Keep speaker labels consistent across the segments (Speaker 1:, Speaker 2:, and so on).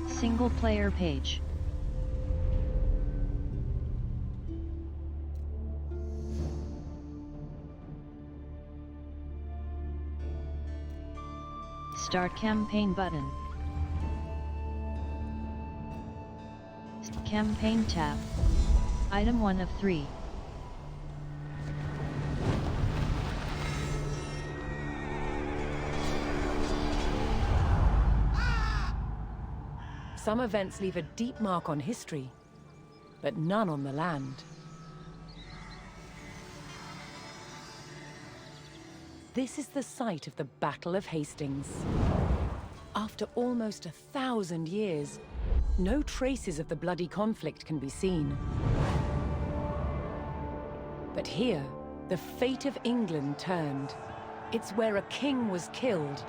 Speaker 1: Single player page. Start campaign button. Campaign tab. Item 1 of 3.
Speaker 2: Some events leave a deep mark on history, but none on the land. This is the site of the Battle of Hastings. After almost 1,000 years, no traces of the bloody conflict can be seen. But here, the fate of England turned. It's where a king was killed,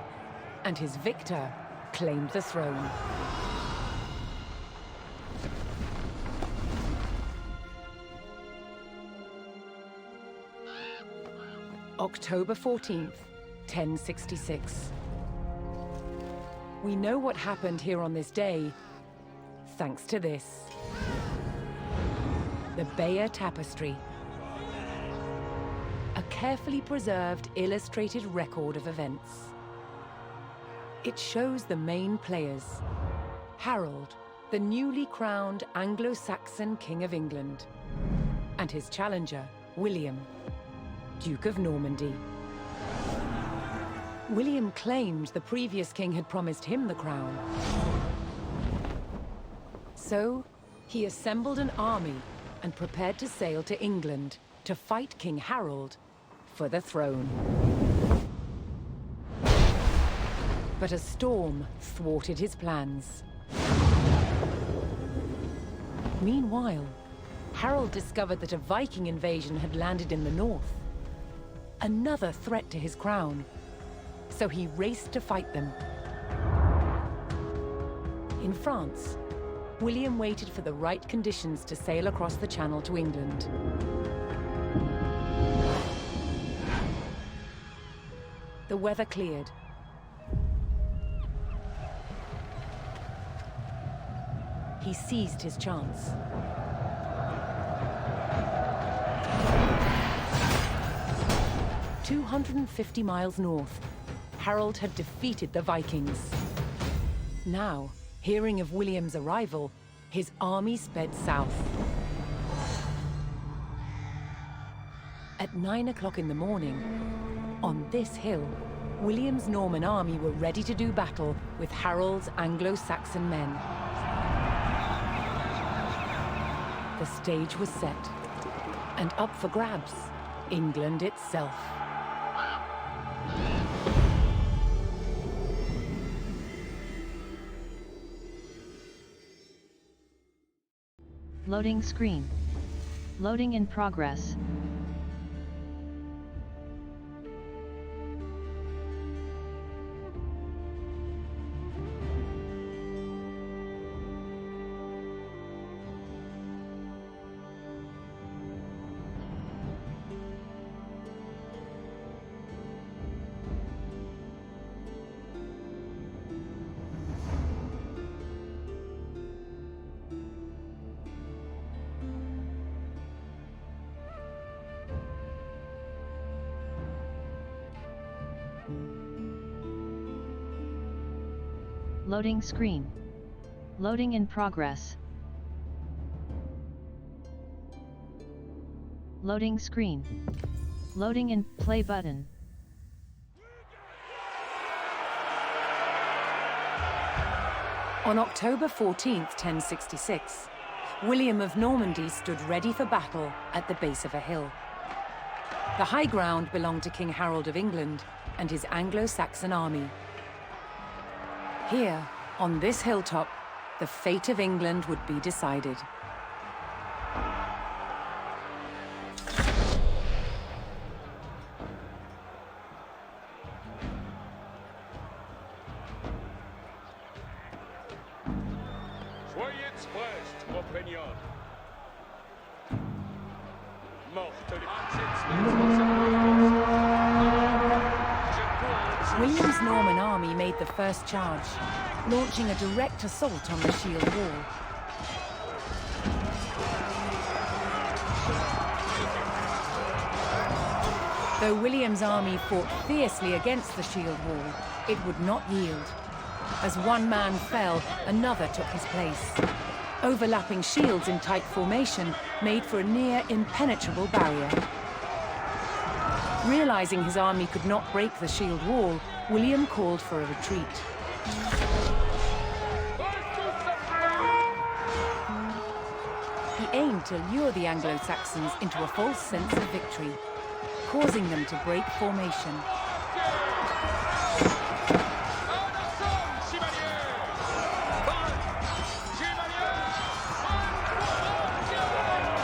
Speaker 2: and his victor claimed the throne. October 14th, 1066. We know what happened here on this day, thanks to this. The Bayeux Tapestry. A carefully preserved, illustrated record of events. It shows the main players. Harold, the newly crowned Anglo-Saxon King of England, and his challenger, William, Duke of Normandy. William claimed the previous king had promised him the crown. So, he assembled an army and prepared to sail to England to fight King Harold for the throne. But a storm thwarted his plans. Meanwhile, Harold discovered that a Viking invasion had landed in the north. Another threat to his crown. So he raced to fight them. In France, William waited for the right conditions to sail across the Channel to England. The weather cleared. He seized his chance. 250 miles north, Harold had defeated the Vikings. Now, hearing of William's arrival, his army sped south. At 9 o'clock in the morning, on this hill, William's Norman army were ready to do battle with Harold's Anglo-Saxon men. The stage was set, and up for grabs, England itself.
Speaker 1: Loading screen. Loading in progress. Loading screen. Loading in progress. Loading screen. Loading in play button.
Speaker 2: On October 14th, 1066, William of Normandy stood ready for battle at the base of a hill. The high ground belonged to King Harold of England and his Anglo-Saxon army. Here, on this hilltop, the fate of England would be decided.
Speaker 3: Soyez prêts, compagnons.
Speaker 2: William's Norman army made the first charge. launching a direct assault on the shield wall. Though William's army fought fiercely against the shield wall, it would not yield. As one man fell, another took his place. Overlapping shields in tight formation made for a near impenetrable barrier. Realizing his army could not break the shield wall, William called for a retreat. He aimed to lure the Anglo-Saxons into a false sense of victory, causing them to break formation.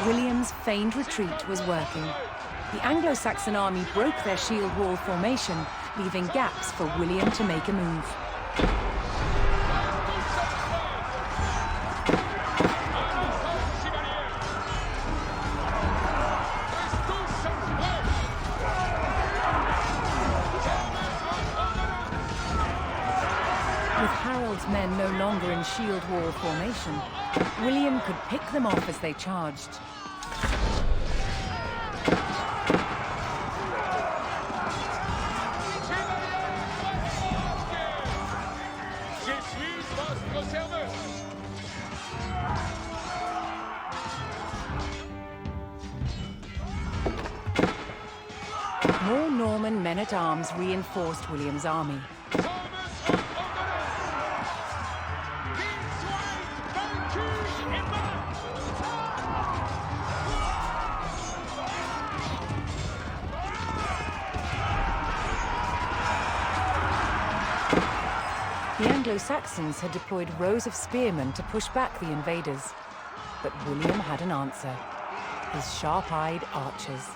Speaker 2: William's feigned retreat was working. The Anglo-Saxon army broke their shield wall formation, leaving gaps for William to make a move. With Harold's men no longer in shield wall formation, William could pick them off as they charged. More Norman men-at-arms reinforced William's army. The Anglo-Saxons had deployed rows of spearmen to push back the invaders. But William had an answer: his sharp-eyed archers.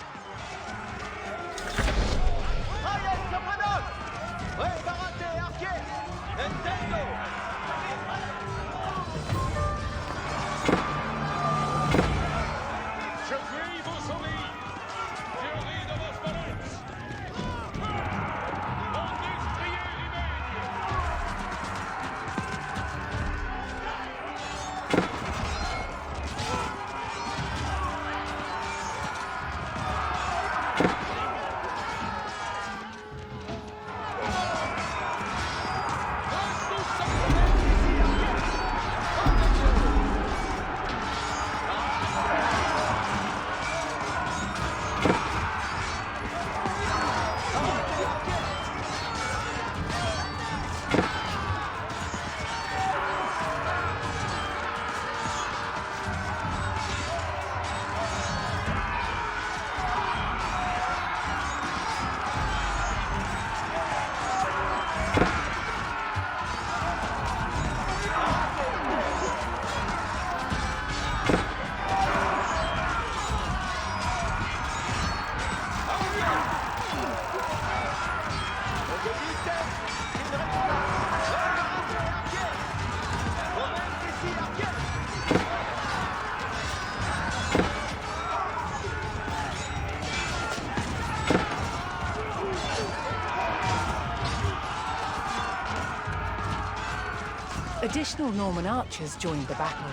Speaker 2: Additional Norman archers joined the battle.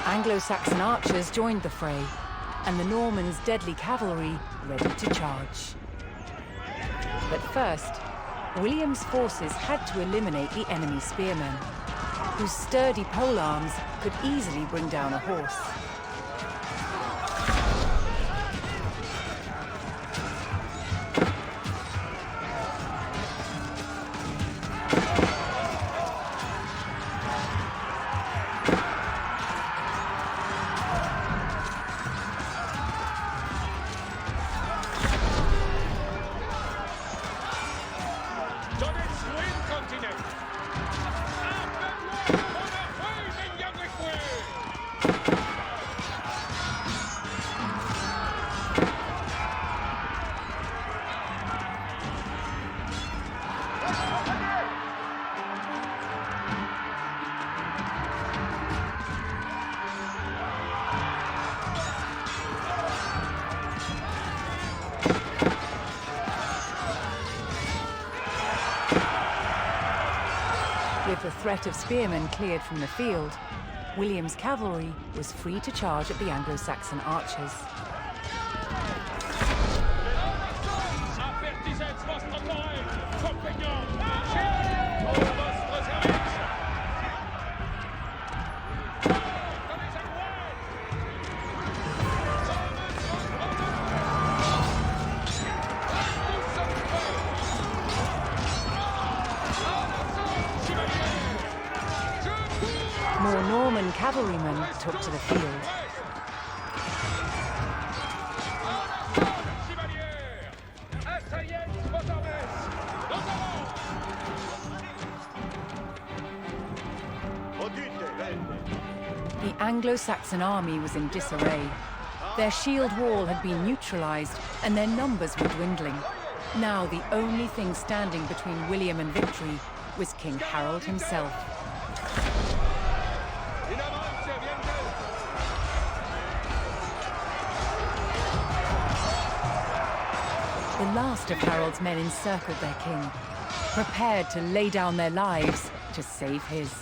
Speaker 2: Anglo-Saxon archers joined the fray, and the Normans' deadly cavalry ready to charge. But first, William's forces had to eliminate the enemy spearmen, whose sturdy polearms could easily bring down a horse. threat of spearmen cleared from the field, William's cavalry was free to charge at the Anglo-Saxon archers. More Norman cavalrymen took to the field. The Anglo-Saxon army was in disarray. Their shield wall had been neutralized and their numbers were dwindling. Now the only thing standing between William and victory was King Harold himself. The last of Harold's men encircled their king, prepared to lay down their lives to save his.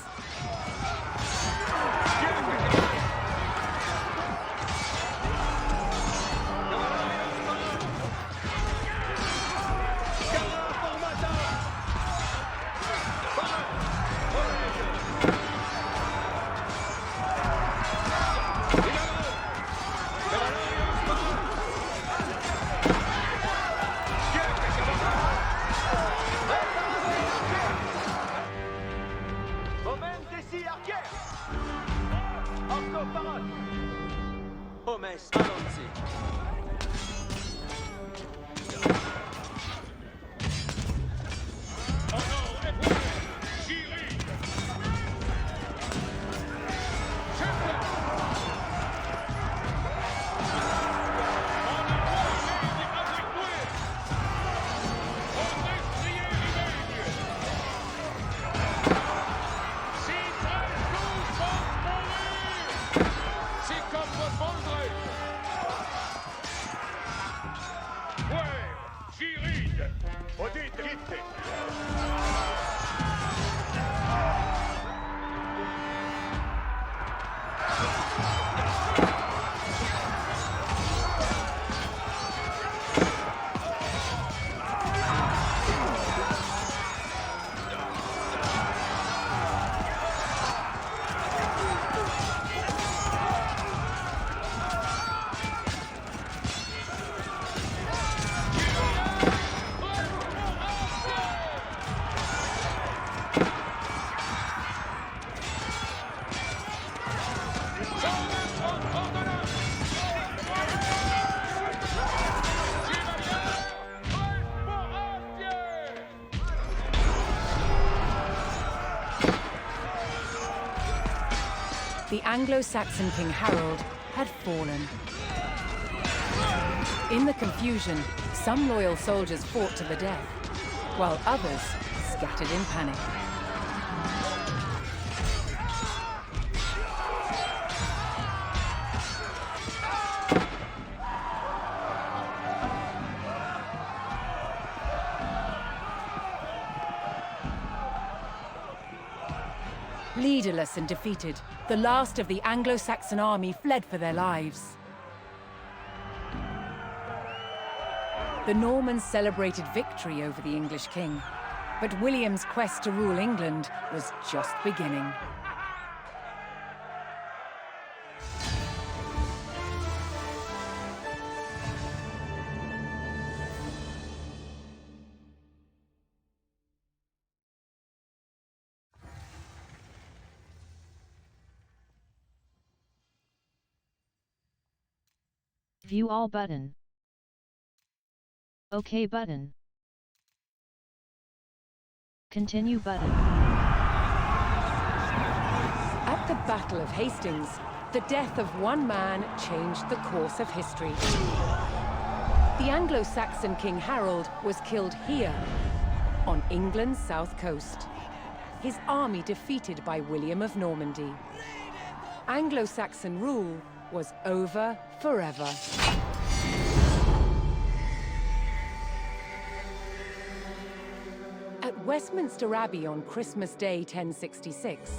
Speaker 2: The Anglo-Saxon King Harold had fallen. In the confusion, some loyal soldiers fought to the death, while others scattered in panic. Leaderless and defeated, the last of the Anglo-Saxon army fled for their lives. The Normans celebrated victory over the English king, but William's quest to rule England was just beginning.
Speaker 1: View all button. OK button. Continue button.
Speaker 2: At the Battle of Hastings, the death of one man changed the course of history. The Anglo-Saxon King Harold was killed here, on England's south coast. His army defeated by William of Normandy. Anglo-Saxon rule was over forever. At Westminster Abbey on Christmas Day 1066,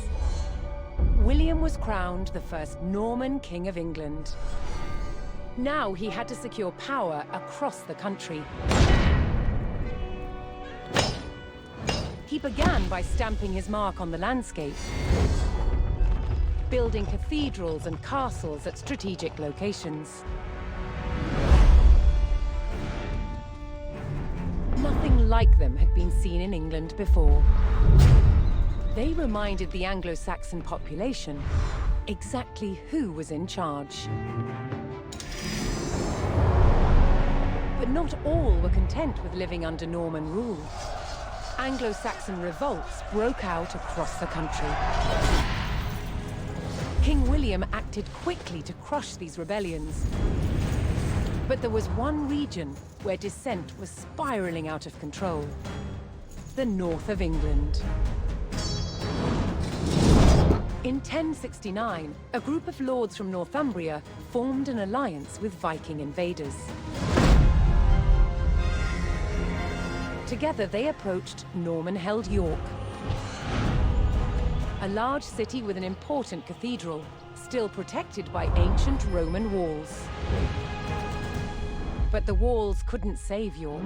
Speaker 2: William was crowned the first Norman King of England. Now he had to secure power across the country. He began by stamping his mark on the landscape, building cathedrals and castles at strategic locations. Nothing like them had been seen in England before. They reminded the Anglo-Saxon population exactly who was in charge. But not all were content with living under Norman rule. Anglo-Saxon revolts broke out across the country. King William acted quickly to crush these rebellions. But there was one region where dissent was spiraling out of control: the north of England. In 1069, a group of lords from Northumbria formed an alliance with Viking invaders. Together they approached Norman-held York, a large city with an important cathedral, still protected by ancient Roman walls. But the walls couldn't save York.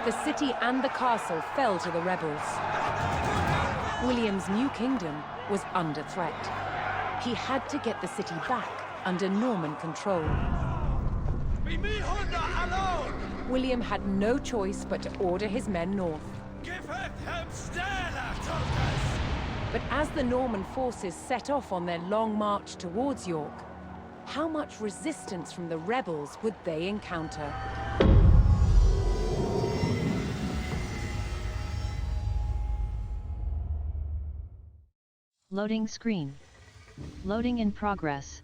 Speaker 2: The city and the castle fell to the rebels. William's new kingdom was under threat. He had to get the city back under Norman control. William had no choice but to order his men north. But as the Norman forces set off on their long march towards York, how much resistance from the rebels would they encounter?
Speaker 1: Loading screen. Loading in progress.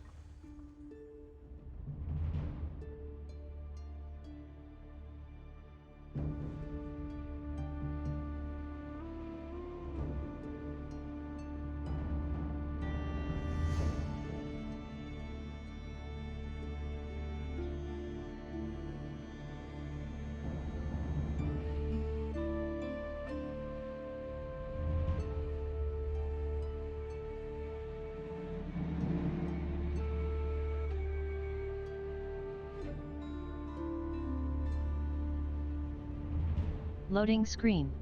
Speaker 1: Loading screen.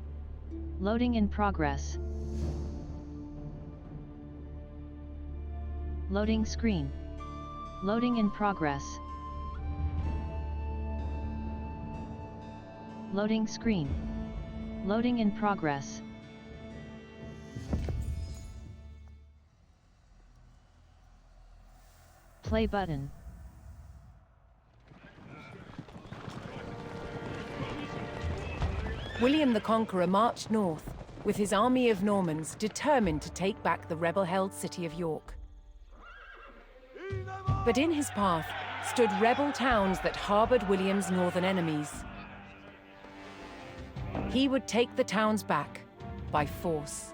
Speaker 1: Loading in progress. Loading screen. Loading in progress. Loading screen. Loading in progress. Play button.
Speaker 2: William the Conqueror marched north, with his army of Normans determined to take back the rebel-held city of York. But in his path stood rebel towns that harbored William's northern enemies. He would take the towns back by force.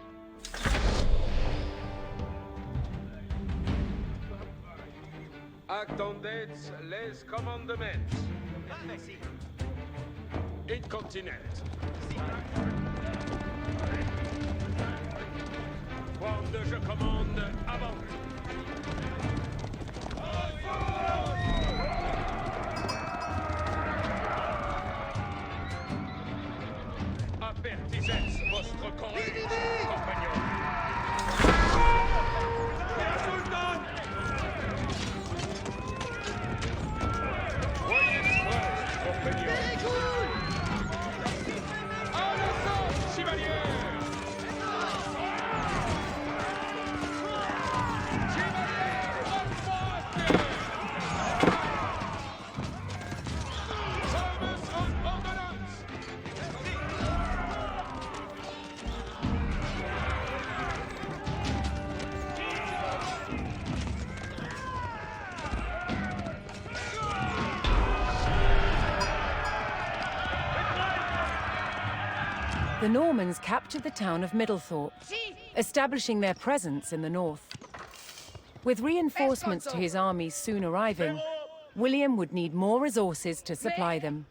Speaker 3: Attendez les commandements. Incontinent. Quand je commande, avant. Avertissez votre courage, compagnon. Voyez prêt, compagnon.
Speaker 2: The Normans captured the town of Middlethorpe, establishing their presence in the north. With reinforcements to his army soon arriving, William would need more resources to supply them.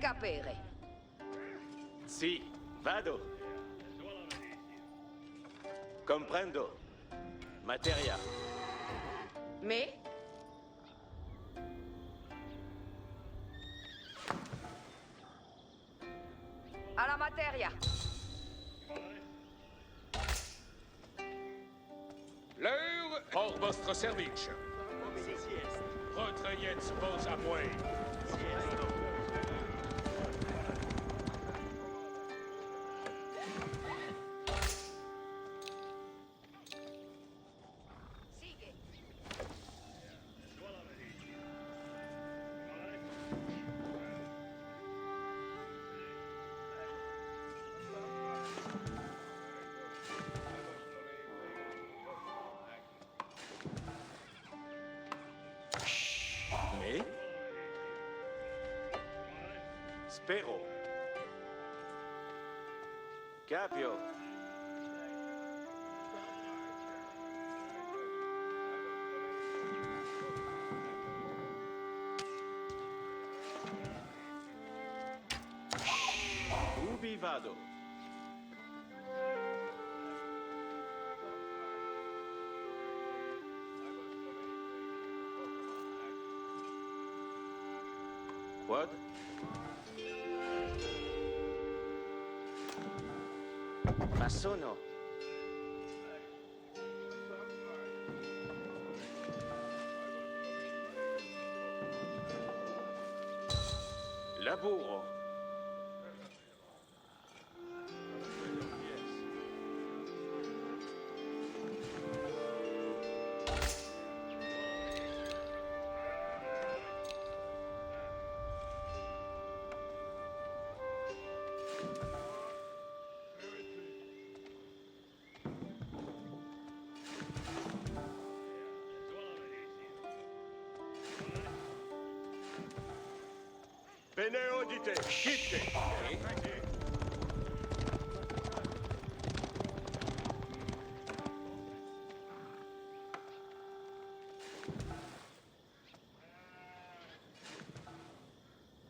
Speaker 4: capere.
Speaker 5: Sì, vado. Comprendo. Materia.
Speaker 4: Me? Alla materia.
Speaker 3: L'heure hors votre service. Retrayez vos amouets.
Speaker 4: Sigue.
Speaker 5: Mais? Spero. Capio. Ubi vado? Quad? Ma sono. Laburo.
Speaker 3: Bene odite, quitte.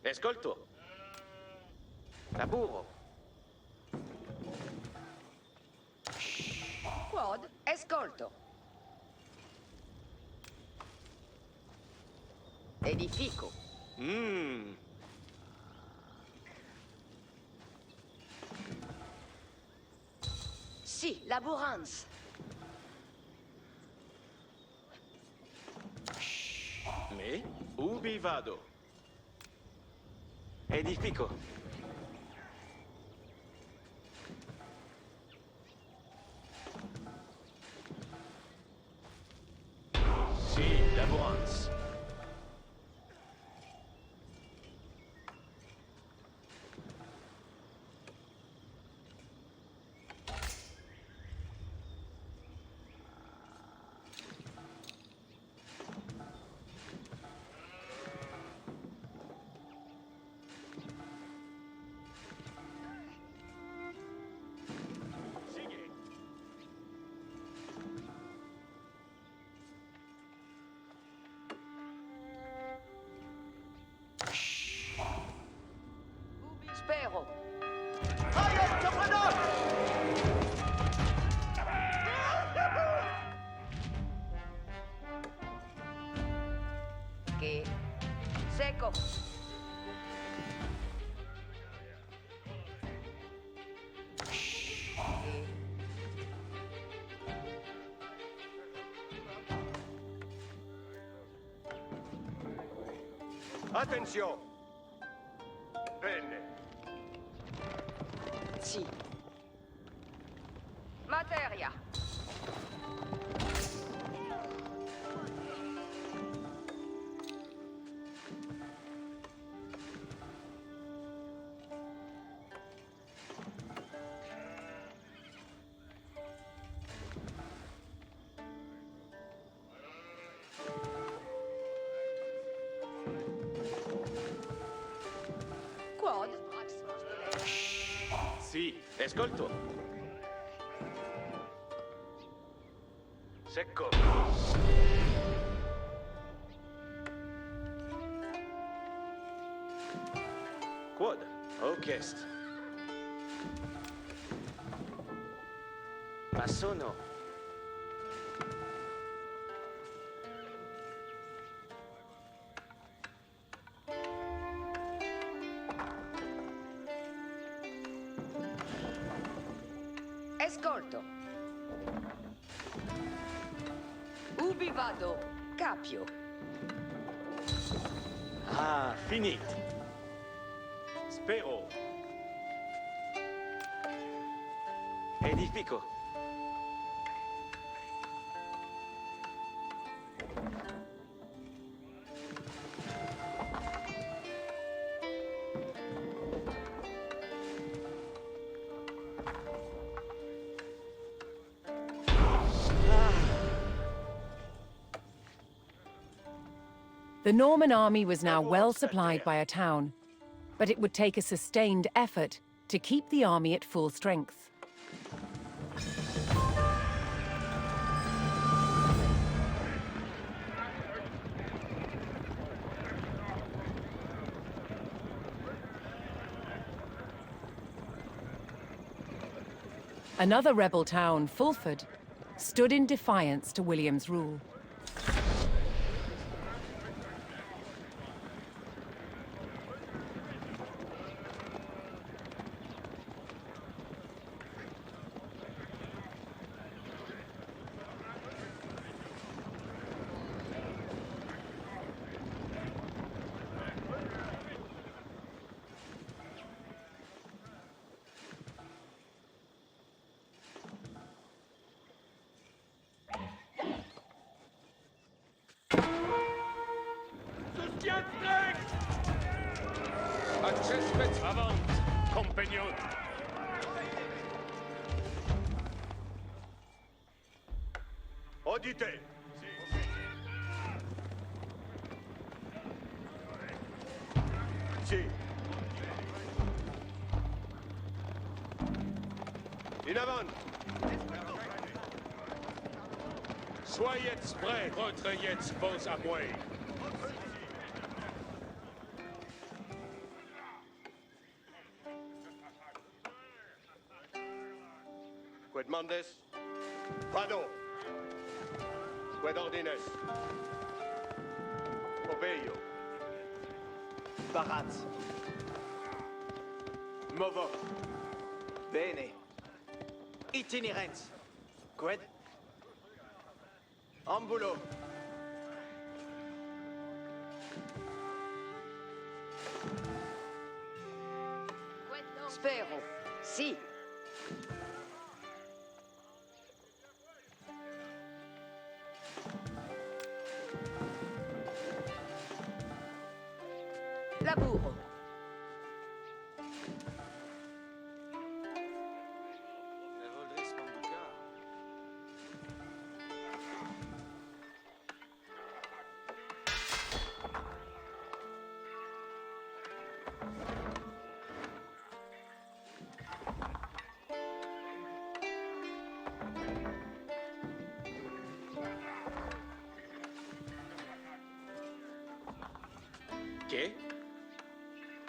Speaker 5: Ascolto. Laburo.
Speaker 4: Quod, ascolto. Edifico.
Speaker 5: Mmm.
Speaker 4: Sì, laborans.
Speaker 5: Me? Ubi vado? Edifico. Sì, laborans.
Speaker 4: Spero. Che? Secco. Che?
Speaker 3: Attenzione. Bene.
Speaker 4: Sì. Materia. Quod?
Speaker 5: Sì, ascolto. Secco. Quod. Ocest. Masono.
Speaker 4: Ascolto. Ubi vado? Capio.
Speaker 5: Ah, finit. Spero. Edifico.
Speaker 2: The Norman army was now well supplied by a town, but it would take a sustained effort to keep the army at full strength. Another rebel town, Fulford, stood in defiance to William's rule.
Speaker 3: Accesmet avant, compagnon. Audite. Si. In avant. Soyez prêts, retrayez vos appuis. Quid mandes? Vado. Quid ordines? Obeio.
Speaker 6: Barat.
Speaker 3: Movo.
Speaker 6: Bene. Itinerens. Quid? Ambulo.
Speaker 4: Spero. Si. Laburo.
Speaker 5: Che?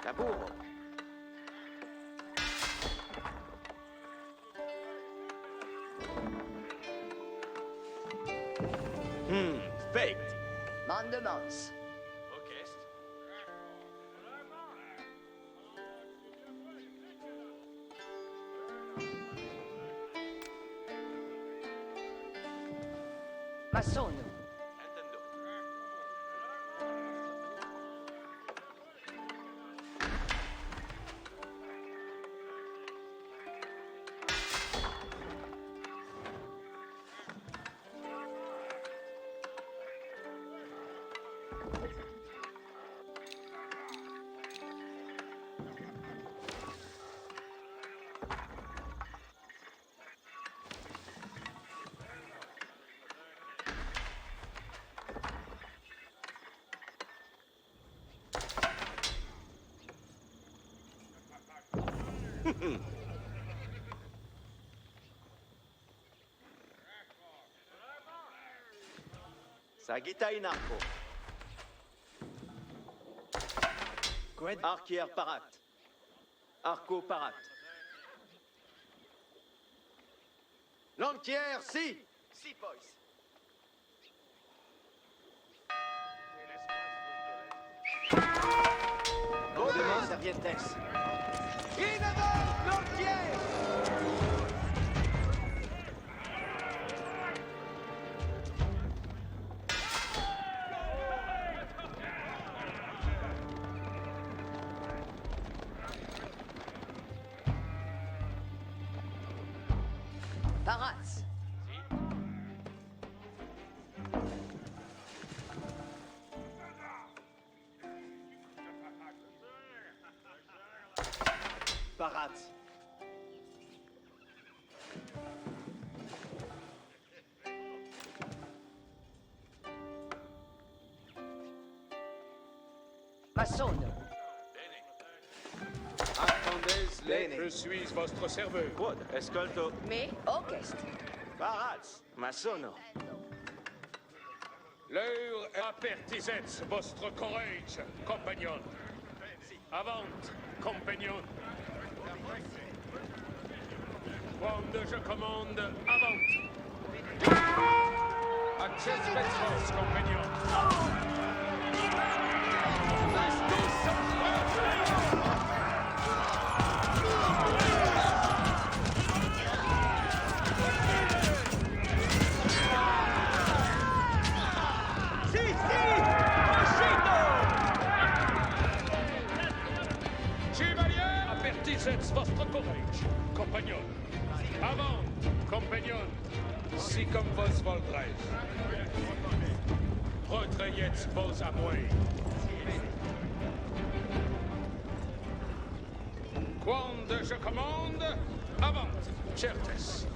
Speaker 5: Laburo. Faked.
Speaker 4: Mandements.
Speaker 5: Ocest.
Speaker 4: Masono.
Speaker 5: Intendo.
Speaker 6: Sagita in arco. Quid? Archier parat. Arco parat.
Speaker 3: L'entière, si!
Speaker 6: Si, boys. Bonnement, serviettes. In avant, l'entière!
Speaker 4: Parats.
Speaker 6: Parat.
Speaker 4: Maçon.
Speaker 3: Attendez,
Speaker 6: Bene.
Speaker 3: je suis votre serveur.
Speaker 5: Quod, escolto.
Speaker 4: Me orchest.
Speaker 5: Parats, masono.
Speaker 3: L'heure apertisets votre courage, compagnon. Avant, compagnon. Quand je commande, avant. Access compagnon. Chevalier, apertisets votre courage, compagnon. Avant, compagnon, si comme vos voldrez. Retrayez vos amoués. Quand je commande, avant, certes.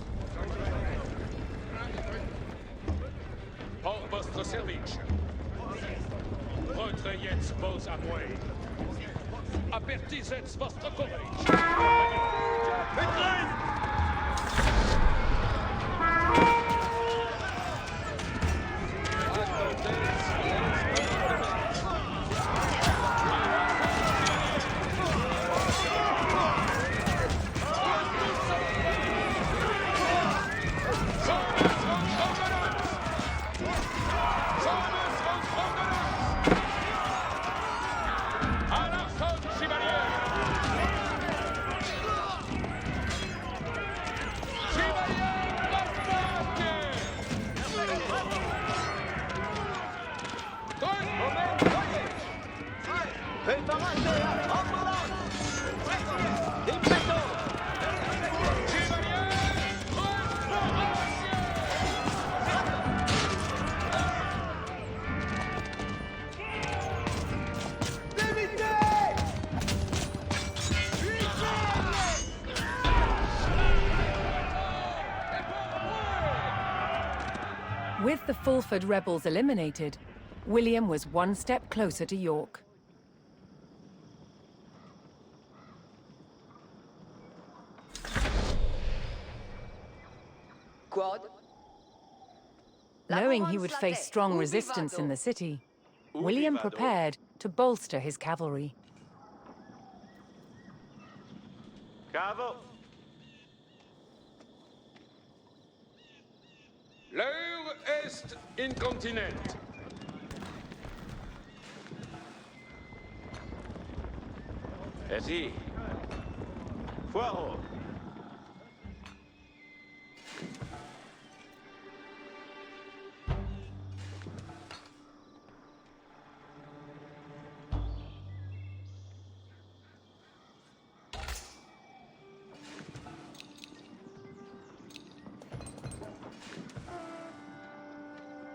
Speaker 3: Pour votre service. Retrayez vos amoués. Apertisez votre courage.
Speaker 2: With the Fulford rebels eliminated, William was one step closer to York.
Speaker 4: Quod.
Speaker 2: Knowing he would face strong resistance in the city, William prepared to bolster his cavalry.
Speaker 5: Cavo.
Speaker 3: L'heure est incontinent.
Speaker 5: Esi. Fuero.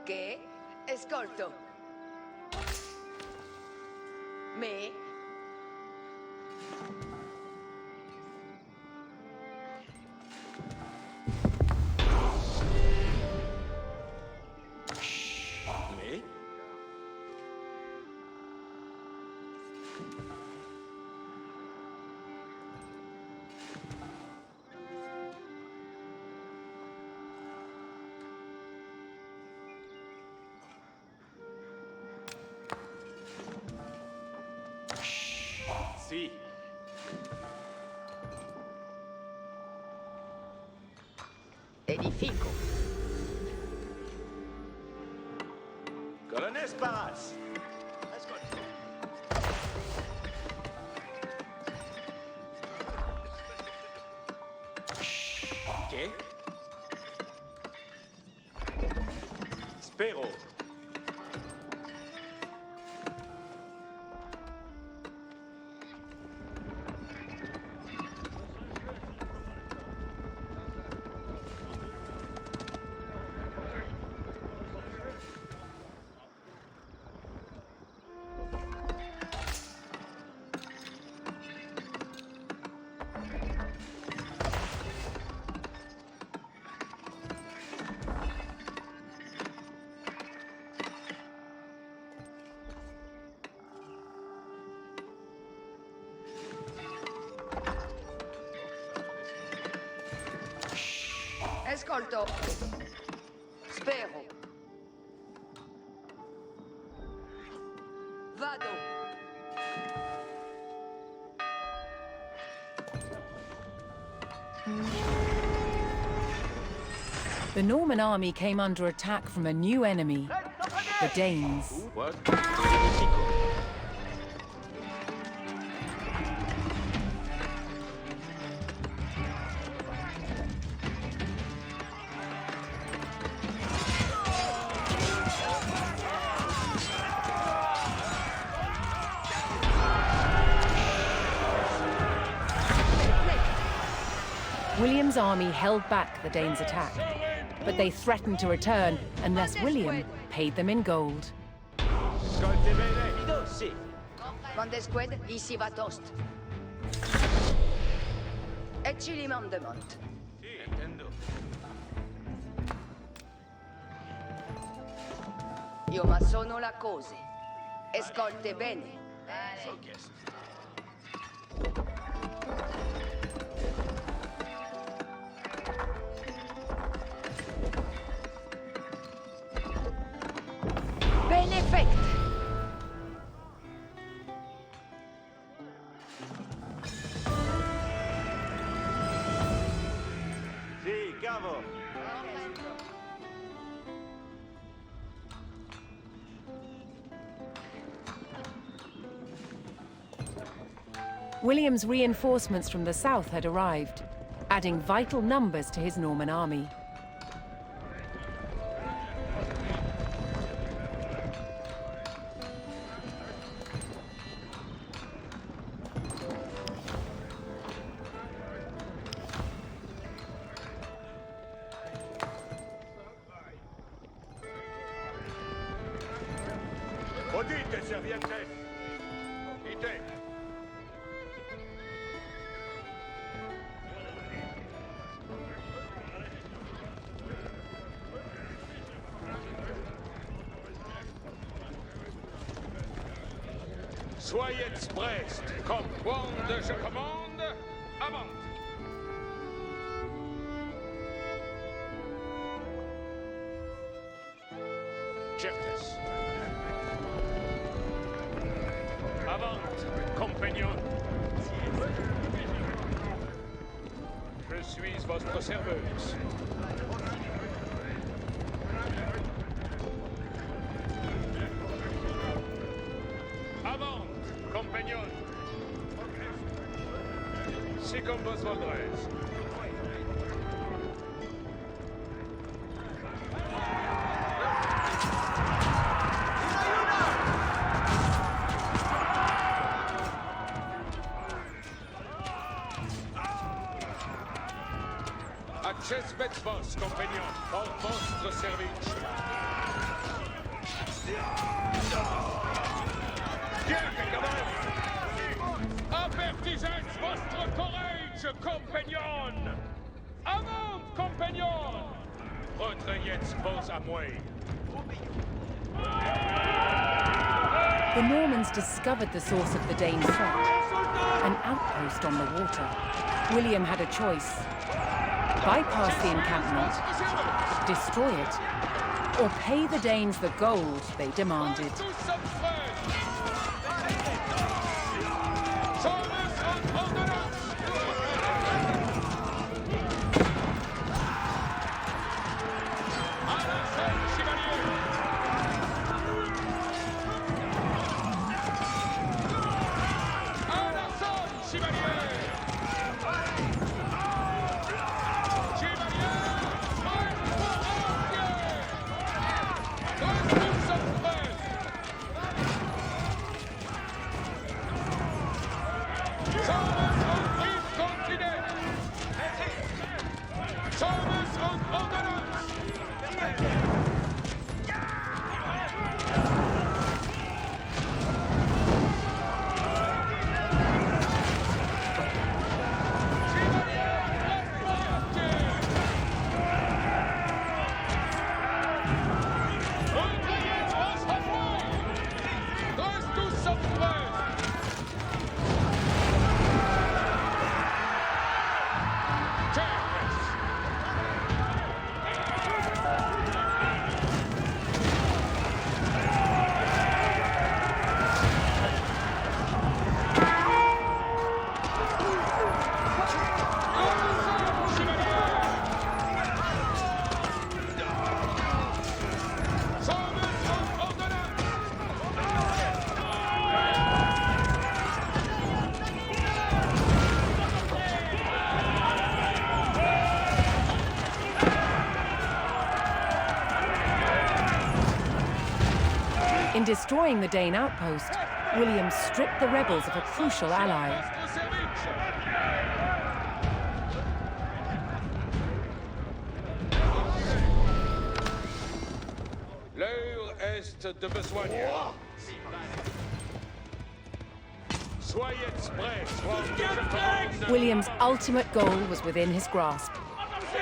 Speaker 4: Che escolto. Me.
Speaker 5: Me? Si.
Speaker 4: Edifico.
Speaker 5: Colonnes Barats. Che? Spero.
Speaker 4: Ascolto. Spero. Vado.
Speaker 2: The Norman army came under attack from a new enemy, the Danes.
Speaker 5: What? Edifico.
Speaker 2: William's army held back the Danes' attack, but they threatened to return unless William paid them in gold.
Speaker 5: Scolte bene. Ido, sì.
Speaker 4: Condesqued, ici va toast. E ci rimandement.
Speaker 5: Sì, intendo.
Speaker 4: Io ma sono la cose. Ascolte bene.
Speaker 5: So chiesto.
Speaker 4: Benefect.
Speaker 5: Sì, cavo.
Speaker 2: William's reinforcements from the south had arrived, adding vital numbers to his Norman army.
Speaker 3: Udite, servientes. Ite. Soyez prest. Comme wand je commande, avant. Certes. Avant, compagnon. Je suis votre serveuse. Avant, compagnon. Si comme vos voudrez. Accesbet vos, compagnon, pour votre service. Bien, camarades! Avertisez votre courage, compagnon! Avant, compagnon! Retrayez vos amours.
Speaker 2: The Normans discovered the source of the Dane threat, an outpost on the water. William had a choice: bypass the encampment, destroy it, or pay the Danes the gold they demanded. destroying the Dane outpost, William stripped the rebels of a crucial ally.
Speaker 3: Vostro servizio. L'heure est de besoigner. Soyez prêts, Franck de commande.
Speaker 2: William's ultimate goal was within his grasp.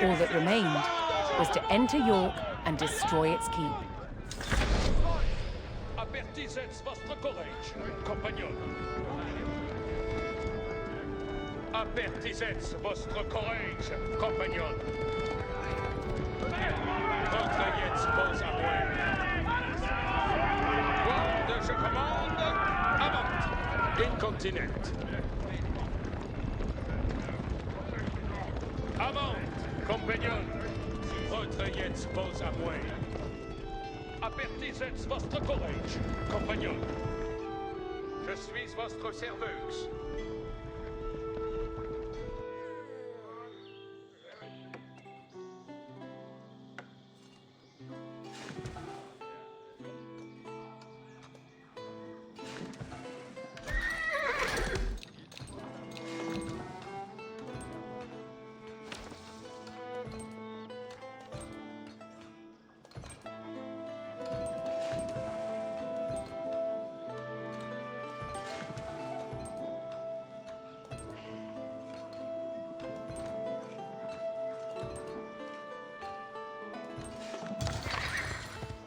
Speaker 2: All that remained was to enter York and destroy its keep.
Speaker 3: Avertissez votre courage, compagnon. Avertissez votre courage, compagnon. Contraignez vos avoués. Quand je commande, avant, incontinent. Avant, compagnon. Contraignez vos avoués. Avertissez votre courage, compagnon. Je suis votre serveuse.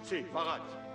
Speaker 5: Sì, Farad.